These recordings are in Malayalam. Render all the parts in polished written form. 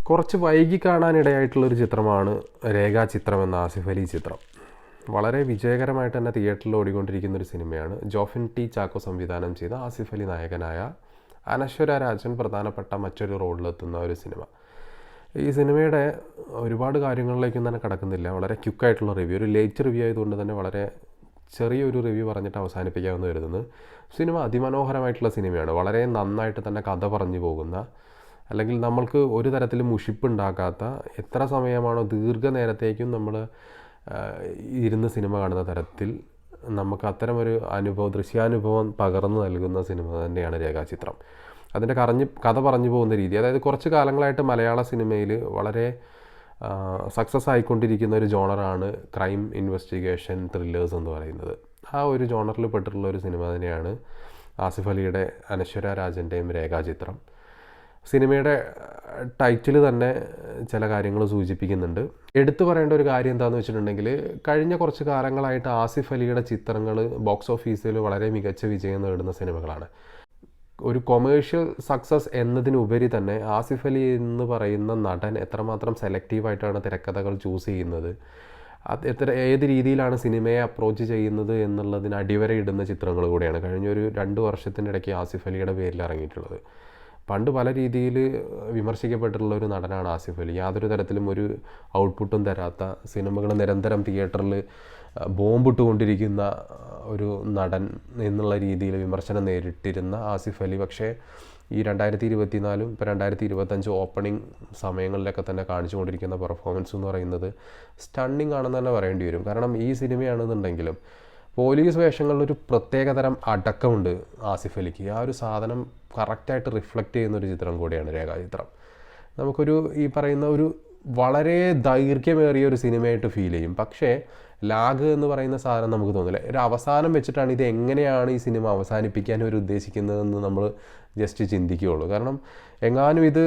കുറച്ച് വൈകി കാണാനിടയായിട്ടുള്ളൊരു ചിത്രമാണ് രേഖാചിത്രം എന്ന ആസിഫ് അലി ചിത്രം. വളരെ വിജയകരമായിട്ട് തന്നെ തിയേറ്ററിൽ ഓടിക്കൊണ്ടിരിക്കുന്നൊരു സിനിമയാണ്. ജോഫിൻ ടി ചാക്കോ സംവിധാനം ചെയ്ത, ആസിഫ് അലി നായകനായ, അനശ്വര രാജൻ പ്രധാനപ്പെട്ട മറ്റൊരു റോളിലെത്തുന്ന ഒരു സിനിമ. ഈ സിനിമയുടെ ഒരുപാട് കാര്യങ്ങളിലേക്കും തന്നെ കടക്കുന്നില്ല. വളരെ ക്വിക്കായിട്ടുള്ള റിവ്യൂ, ഒരു ലേറ്റ് റിവ്യൂ ആയതുകൊണ്ട് തന്നെ വളരെ ചെറിയൊരു റിവ്യൂ പറഞ്ഞിട്ട് അവസാനിപ്പിക്കാമെന്ന് കരുതുന്നു. സിനിമ അതിമനോഹരമായിട്ടുള്ള സിനിമയാണ്. വളരെ നന്നായിട്ട് തന്നെ കഥ പറഞ്ഞു പോകുന്ന, അല്ലെങ്കിൽ നമ്മൾക്ക് ഒരു തരത്തിലും മുഷിപ്പുണ്ടാക്കാത്ത, എത്ര സമയമാണോ ദീർഘനേരത്തേക്കും നമ്മൾ ഇരുന്ന് സിനിമ കാണുന്ന തരത്തിൽ നമുക്ക് അത്തരമൊരു ദൃശ്യാനുഭവം പകർന്നു നൽകുന്ന സിനിമ തന്നെയാണ് രേഖാചിത്രം. അതിൻ്റെ കഥ പറഞ്ഞു പോകുന്ന രീതി, അതായത് കുറച്ച് കാലങ്ങളായിട്ട് മലയാള സിനിമയിൽ വളരെ സക്സസ് ആയിക്കൊണ്ടിരിക്കുന്ന ഒരു ജോണറാണ് ക്രൈം ഇൻവെസ്റ്റിഗേഷൻ ത്രില്ലേഴ്സ് എന്ന് പറയുന്നത്. ആ ഒരു ജോണറിൽ പെട്ടിട്ടുള്ള ഒരു സിനിമ തന്നെയാണ് ആസിഫ് അലിയുടെ അനശ്വര രാജൻ്റെയും രേഖാചിത്രം. സിനിമയുടെ ടൈറ്റിൽ തന്നെ ചില കാര്യങ്ങൾ സൂചിപ്പിക്കുന്നുണ്ട്. എടുത്തു പറയേണ്ട ഒരു കാര്യം എന്താണെന്ന് വെച്ചിട്ടുണ്ടെങ്കിൽ, കഴിഞ്ഞ കുറച്ച് കാലങ്ങളായിട്ട് ആസിഫ് അലിയുടെ ചിത്രങ്ങൾ ബോക്സ് ഓഫീസിൽ വളരെ മികച്ച വിജയം നേടുന്ന സിനിമകളാണ്. ഒരു കൊമേഴ്ഷ്യൽ സക്സസ് എന്നതിനുപരി തന്നെ ആസിഫ് അലി എന്ന് പറയുന്ന നടൻ എത്രമാത്രം സെലക്റ്റീവായിട്ടാണ് തിരക്കഥകൾ ചൂസ് ചെയ്യുന്നത്, ഏത് രീതിയിലാണ് സിനിമയെ അപ്രോച്ച് ചെയ്യുന്നത് എന്നുള്ളതിന് അടിവരയിടുന്ന ചിത്രങ്ങൾ കൂടിയാണ് കഴിഞ്ഞൊരു 2 വർഷത്തിനിടയ്ക്ക് ആസിഫ് അലിയുടെ പേരിൽ ഇറങ്ങിയിട്ടുള്ളത്. പണ്ട് പല രീതിയിൽ വിമർശിക്കപ്പെട്ടിട്ടുള്ള ഒരു നടനാണ് ആസിഫ് അലി. യാതൊരു തരത്തിലും ഒരു ഔട്ട്പുട്ടും തരാത്ത, സിനിമകൾ നിരന്തരം തിയേറ്ററിൽ ബോംബിട്ടുകൊണ്ടിരിക്കുന്ന ഒരു നടൻ എന്നുള്ള രീതിയിൽ വിമർശനം നേരിട്ടിരുന്ന ആസിഫ് അലി, പക്ഷേ ഈ 2024 ഇപ്പോൾ 2025 ഓപ്പണിംഗ് സമയങ്ങളിലൊക്കെ തന്നെ കാണിച്ചുകൊണ്ടിരിക്കുന്ന പെർഫോമൻസ് എന്ന് പറയുന്നത് സ്റ്റണ്ണിങ് ആണെന്ന് തന്നെ പറയേണ്ടി വരും. കാരണം ഈ സിനിമയാണെന്നുണ്ടെങ്കിലും പോലീസ് വേഷങ്ങളിലൊരു പ്രത്യേകതരം അടക്കമുണ്ട് ആസിഫ് അലിക്ക്. ആ ഒരു സാധനം കറക്റ്റായിട്ട് റിഫ്ലക്റ്റ് ചെയ്യുന്നൊരു ചിത്രം കൂടിയാണ് രേഖാചിത്രം. നമുക്കൊരു ഈ പറയുന്ന ഒരു വളരെ ദൈർഘ്യമേറിയ ഒരു സിനിമയായിട്ട് ഫീൽ ചെയ്യും. പക്ഷേ ലാഗ് എന്ന് പറയുന്ന സാധനം നമുക്ക് തോന്നില്ല. ഒരു അവസാനം വെച്ചിട്ടാണ് ഇത് എങ്ങനെയാണ് ഈ സിനിമ അവസാനിപ്പിക്കാൻ അവർ ഉദ്ദേശിക്കുന്നതെന്ന് നമ്മൾ ജസ്റ്റ് ചിന്തിക്കുകയുള്ളൂ. കാരണം എങ്ങാനും ഇത്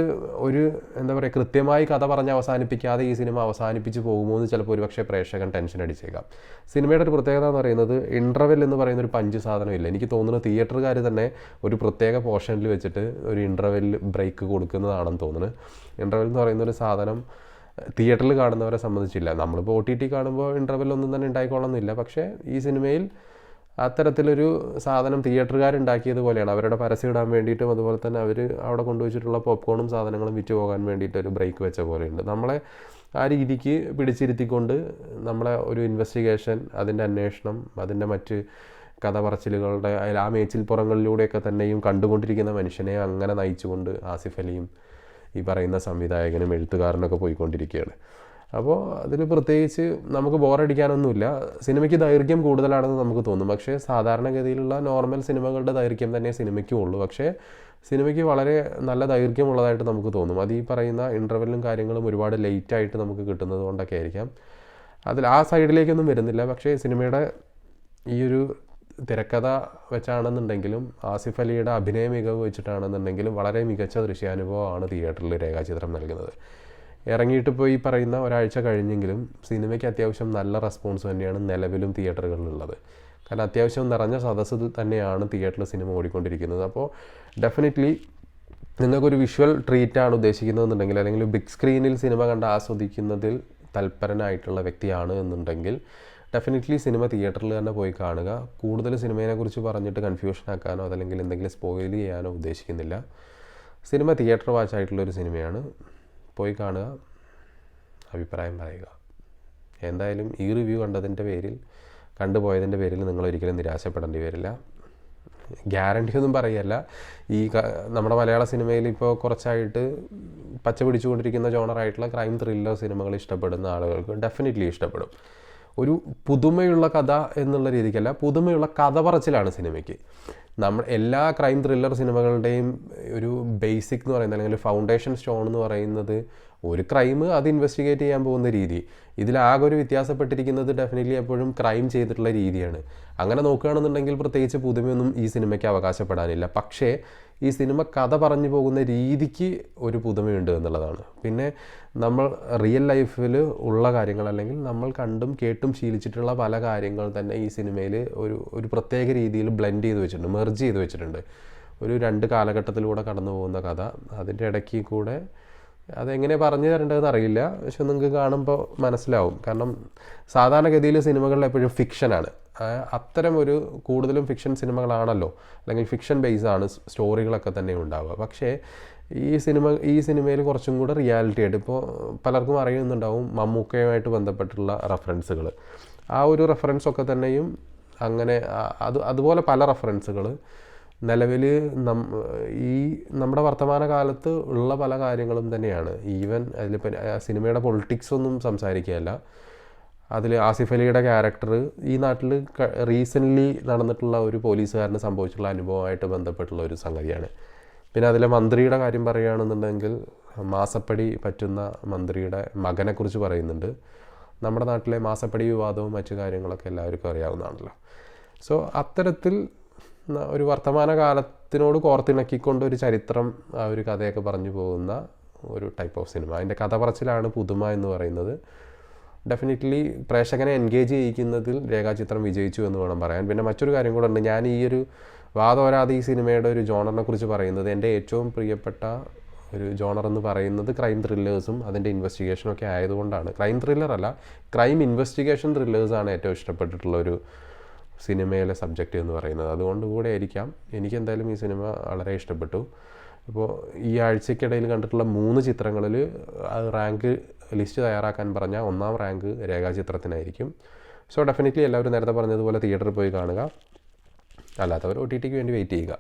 ഒരു എന്താ പറയുക, കൃത്യമായി കഥ പറഞ്ഞ് അവസാനിപ്പിക്കാതെ ഈ സിനിമ അവസാനിപ്പിച്ച് പോകുമോ എന്ന് ചിലപ്പോൾ ഒരുപക്ഷെ പ്രേക്ഷകൻ ടെൻഷൻ അടിച്ചേക്കാം. സിനിമയുടെ ഒരു പ്രത്യേകത എന്ന് പറയുന്നത് ഇൻ്റർവെൽ എന്ന് പറയുന്ന ഒരു പഞ്ച് സാധനമില്ല. എനിക്ക് തോന്നുന്നു തിയേറ്ററുകാർ തന്നെ ഒരു പ്രത്യേക പോർഷനിൽ വെച്ചിട്ട് ഒരു ഇൻ്റർവെൽ ബ്രേക്ക് കൊടുക്കുന്നതാണെന്ന് തോന്നുന്നു. ഇൻ്റർവെൽ എന്ന് പറയുന്നൊരു സാധനം തിയേറ്ററിൽ കാണുന്നവരെ സംബന്ധിച്ചില്ല. നമ്മളിപ്പോൾ OTT കാണുമ്പോൾ ഇൻ്റർവെല്ലൊന്നും തന്നെ ഉണ്ടായിക്കോളണമെന്നില്ല. പക്ഷേ ഈ സിനിമയിൽ അത്തരത്തിലൊരു സാധനം തിയേറ്ററുകാരുണ്ടാക്കിയതുപോലെയാണ്. അവരുടെ പരസ്യം ഇടാൻ വേണ്ടിയിട്ടും അതുപോലെ തന്നെ അവർ അവിടെ കൊണ്ടുവച്ചിട്ടുള്ള പോപ്കോണും സാധനങ്ങളും വിറ്റ് പോകാൻ വേണ്ടിയിട്ട് ഒരു ബ്രേക്ക് വെച്ച പോലെയുണ്ട്. നമ്മളെ ആ രീതിക്ക് പിടിച്ചിരുത്തിക്കൊണ്ട് നമ്മളെ ഒരു ഇൻവെസ്റ്റിഗേഷൻ, അതിൻ്റെ അന്വേഷണം, അതിൻ്റെ മറ്റ് കഥ പറച്ചിലുകളുടെ ആ മേച്ചിൽപ്പുറങ്ങളിലൂടെയൊക്കെ തന്നെയും കണ്ടുകൊണ്ടിരിക്കുന്ന മനുഷ്യനെ അങ്ങനെ നയിച്ചുകൊണ്ട് ആസിഫ് അലിയും ഈ പറയുന്ന സംവിധായകനും എഴുത്തുകാരനൊക്കെ പോയിക്കൊണ്ടിരിക്കുകയാണ്. അപ്പോൾ അതിൽ പ്രത്യേകിച്ച് നമുക്ക് ബോറടിക്കാനൊന്നുമില്ല. സിനിമയ്ക്ക് ദൈർഘ്യം കൂടുതലാണെന്ന് നമുക്ക് തോന്നും. പക്ഷേ സാധാരണഗതിയിലുള്ള നോർമൽ സിനിമകളുടെ ദൈർഘ്യം തന്നെ സിനിമയ്ക്കും ഉള്ളൂ. പക്ഷേ സിനിമയ്ക്ക് വളരെ നല്ല ദൈർഘ്യമുള്ളതായിട്ട് നമുക്ക് തോന്നും. അത് ഈ പറയുന്ന ഇൻ്റർവെല്ലും കാര്യങ്ങളും ഒരുപാട് ലേറ്റായിട്ട് നമുക്ക് കിട്ടുന്നത് കൊണ്ടൊക്കെ ആയിരിക്കാം. അതിൽ ആ സൈഡിലേക്കൊന്നും വരുന്നില്ല. പക്ഷേ സിനിമയുടെ ഈ ഒരു തിരക്കഥ വെച്ചാണെന്നുണ്ടെങ്കിലും ആസിഫ് അലിയുടെ അഭിനയ മികവ് വെച്ചിട്ടാണെന്നുണ്ടെങ്കിലും വളരെ മികച്ച ദൃശ്യാനുഭവമാണ് തിയേറ്ററിൽ രേഖാചിത്രം നൽകുന്നത്. ഇറങ്ങിയിട്ടിപ്പോൾ ഈ പറയുന്ന ഒരാഴ്ച കഴിഞ്ഞെങ്കിലും സിനിമയ്ക്ക് അത്യാവശ്യം നല്ല റെസ്പോൺസ് തന്നെയാണ് നിലവിലും തിയേറ്ററുകളിലുള്ളത്. കാരണം അത്യാവശ്യം നിറഞ്ഞ സദസ്സിൽ തന്നെയാണ് തിയേറ്ററിൽ സിനിമ ഓടിക്കൊണ്ടിരിക്കുന്നത്. അപ്പോൾ ഡെഫിനറ്റ്ലി നിങ്ങൾക്കൊരു വിഷ്വൽ ട്രീറ്റാണ് ഉദ്ദേശിക്കുന്നതെന്നുണ്ടെങ്കിൽ, അല്ലെങ്കിൽ ബിഗ് സ്ക്രീനിൽ സിനിമ കണ്ട് ആസ്വദിക്കുന്നതിൽ തൽപരനായിട്ടുള്ള വ്യക്തിയാണ് എന്നുണ്ടെങ്കിൽ ഡെഫിനറ്റ്ലി സിനിമ തിയേറ്ററിൽ തന്നെ പോയി കാണുക. കൂടുതൽ സിനിമയെക്കുറിച്ച് പറഞ്ഞിട്ട് കൺഫ്യൂഷൻ ആക്കാനോ അതല്ലെങ്കിൽ എന്തെങ്കിലും സ്പോയിൽ ചെയ്യാനോ ഉദ്ദേശിക്കുന്നില്ല. സിനിമ തിയേറ്റർ വാച്ച് ആയിട്ടുള്ളൊരു സിനിമയാണ്. പോയി കാണുക, അഭിപ്രായം പറയുക. എന്തായാലും ഈ റിവ്യൂ കണ്ടുപോയതിൻ്റെ പേരിൽ നിങ്ങളൊരിക്കലും നിരാശപ്പെടേണ്ടി വരില്ല. ഗ്യാരണ്ടി ഒന്നും പറയല്ല. നമ്മുടെ മലയാള സിനിമയിൽ ഇപ്പോൾ കുറച്ചായിട്ട് പച്ച പിടിച്ചുകൊണ്ടിരിക്കുന്ന ജോണറായിട്ടുള്ള ക്രൈം ത്രില്ലർ സിനിമകൾ ഇഷ്ടപ്പെടുന്ന ആളുകൾക്ക് ഡെഫിനറ്റ്ലി ഇഷ്ടപ്പെടും. ഒരു പുതുമയുള്ള കഥ എന്നുള്ള രീതിക്കല്ല, പുതുമയുള്ള കഥ പറച്ചിലാണ് സിനിമയ്ക്ക്. എല്ലാ ക്രൈം ത്രില്ലർ സിനിമകളുടെയും ഒരു ബേസിക് എന്ന് പറയുന്നത്, അല്ലെങ്കിൽ ഫൗണ്ടേഷൻ സ്റ്റോൺ എന്ന് പറയുന്നത് ഒരു ക്രൈം, അത് ഇൻവെസ്റ്റിഗേറ്റ് ചെയ്യാൻ പോകുന്ന രീതി. ഇതിലാകെ ഒരു വ്യത്യാസപ്പെട്ടിരിക്കുന്നത് ഡെഫിനറ്റ്ലി എപ്പോഴും ക്രൈം ചെയ്തിട്ടുള്ള രീതിയാണ്. അങ്ങനെ നോക്കുകയാണെന്നുണ്ടെങ്കിൽ പ്രത്യേകിച്ച് പുതുമയൊന്നും ഈ സിനിമയ്ക്ക് അവകാശപ്പെടാനില്ല. പക്ഷേ ഈ സിനിമ കഥ പറഞ്ഞു പോകുന്ന രീതിക്ക് ഒരു പുതുമയുണ്ട് എന്നുള്ളതാണ്. പിന്നെ നമ്മൾ റിയൽ ലൈഫിൽ ഉള്ള കാര്യങ്ങൾ, അല്ലെങ്കിൽ നമ്മൾ കണ്ടും കേട്ടും ശീലിച്ചിട്ടുള്ള പല കാര്യങ്ങൾ തന്നെ ഈ സിനിമയിൽ ഒരു പ്രത്യേക രീതിയിൽ ബ്ലെൻഡ് ചെയ്ത് വെച്ചിട്ടുണ്ട്, മെർജ് ചെയ്ത് വെച്ചിട്ടുണ്ട്. ഒരു 2 കാലഘട്ടത്തിലൂടെ കടന്നു പോകുന്ന കഥ, അതിൻ്റെ ഇടയ്ക്ക് കൂടെ അതെങ്ങനെ പറഞ്ഞു തരേണ്ടതെന്ന് അറിയില്ല, പക്ഷെ നിങ്ങൾക്ക് കാണുമ്പോൾ മനസ്സിലാവും. കാരണം സാധാരണഗതിയിൽ സിനിമകളിൽ എപ്പോഴും ഫിക്ഷനാണ്. അത്തരം ഒരു കൂടുതലും ഫിക്ഷൻ സിനിമകളാണല്ലോ, അല്ലെങ്കിൽ ഫിക്ഷൻ ബേസാണ് സ്റ്റോറികളൊക്കെ തന്നെ ഉണ്ടാവുക. പക്ഷേ ഈ സിനിമയിൽ കുറച്ചും കൂടെ റിയാലിറ്റി ആയിട്ട്, ഇപ്പോൾ പലർക്കും അറിയുന്നുണ്ടാവും മമ്മൂക്കയുമായിട്ട് ബന്ധപ്പെട്ടുള്ള റെഫറൻസുകൾ. ആ ഒരു റെഫറൻസൊക്കെ തന്നെയും അങ്ങനെ അതുപോലെ പല റെഫറൻസുകൾ നിലവിൽ നമ്മുടെ വർത്തമാന കാലത്ത് ഉള്ള പല കാര്യങ്ങളും തന്നെയാണ്. ഈവൻ അതിലിപ്പോൾ സിനിമയുടെ പൊളിറ്റിക്സ് ഒന്നും സംസാരിക്കുകയല്ല. അതിൽ ആസിഫ് അലിയുടെ ക്യാരക്ടർ ഈ നാട്ടിൽ റീസെൻ്റ്ലി നടന്നിട്ടുള്ള ഒരു പോലീസുകാരന് സംഭവിച്ചിട്ടുള്ള അനുഭവമായിട്ട് ബന്ധപ്പെട്ടുള്ള ഒരു സംഗതിയാണ്. പിന്നെ അതിലെ മന്ത്രിയുടെ കാര്യം പറയുകയാണെന്നുണ്ടെങ്കിൽ മാസപ്പടി പറ്റുന്ന മന്ത്രിയുടെ മകനെക്കുറിച്ച് പറയുന്നുണ്ട്. നമ്മുടെ നാട്ടിലെ മാസപ്പടി വിവാദവും മറ്റു കാര്യങ്ങളൊക്കെ എല്ലാവർക്കും അറിയാവുന്നതാണല്ലോ. സോ അത്തരത്തിൽ ഒരു വർത്തമാന കാലത്തിനോട് കോർത്തിണക്കിക്കൊണ്ട് ഒരു ചരിത്രം, ആ ഒരു കഥയൊക്കെ പറഞ്ഞു പോകുന്ന ഒരു ടൈപ്പ് ഓഫ് സിനിമ. അതിൻ്റെ കഥ പറച്ചിലാണ് പുതുമ എന്ന് പറയുന്നത്. ഡെഫിനറ്റ്ലി പ്രേക്ഷകനെ എൻഗേജ് ചെയ്യിക്കുന്നതിൽ രേഖാചിത്രം വിജയിച്ചു എന്ന് വേണം പറയാൻ. പിന്നെ മറ്റൊരു കാര്യം കൂടെ ഉണ്ട്. ഞാൻ ഈ ഒരു വാദോരാതെ ഈ സിനിമയുടെ ഒരു ജോണറിനെ കുറിച്ച് പറയുന്നത്, എൻ്റെ ഏറ്റവും പ്രിയപ്പെട്ട ഒരു ജോണർ എന്ന് പറയുന്നത് ക്രൈം ത്രില്ലേഴ്സും അതിൻ്റെ ഇൻവെസ്റ്റിഗേഷനും ഒക്കെ ആയതുകൊണ്ടാണ്. ക്രൈം ത്രില്ലറല്ല, ക്രൈം ഇൻവെസ്റ്റിഗേഷൻ ത്രില്ലേഴ്സാണ് ഏറ്റവും ഇഷ്ടപ്പെട്ടിട്ടുള്ളൊരു സിനിമയിലെ സബ്ജക്റ്റ് എന്ന് പറയുന്നത്. അതുകൊണ്ട് കൂടെ ആയിരിക്കാം എനിക്കെന്തായാലും ഈ സിനിമ വളരെ ഇഷ്ടപ്പെട്ടു. ഇപ്പോൾ ഈ ആഴ്ചയ്ക്കിടയിൽ കണ്ടിട്ടുള്ള 3 ചിത്രങ്ങളിൽ റാങ്ക് ലിസ്റ്റ് തയ്യാറാക്കാൻ പറഞ്ഞാൽ 1ാം റാങ്ക് രേഖാചിത്രത്തിനായിരിക്കും. സോ ഡെഫിനറ്റ്ലി എല്ലാവരും നേരത്തെ പറഞ്ഞതുപോലെ തിയേറ്ററിൽ പോയി കാണുക. അല്ലാത്തവർ OTTക്ക് വേണ്ടി വെയിറ്റ് ചെയ്യുക.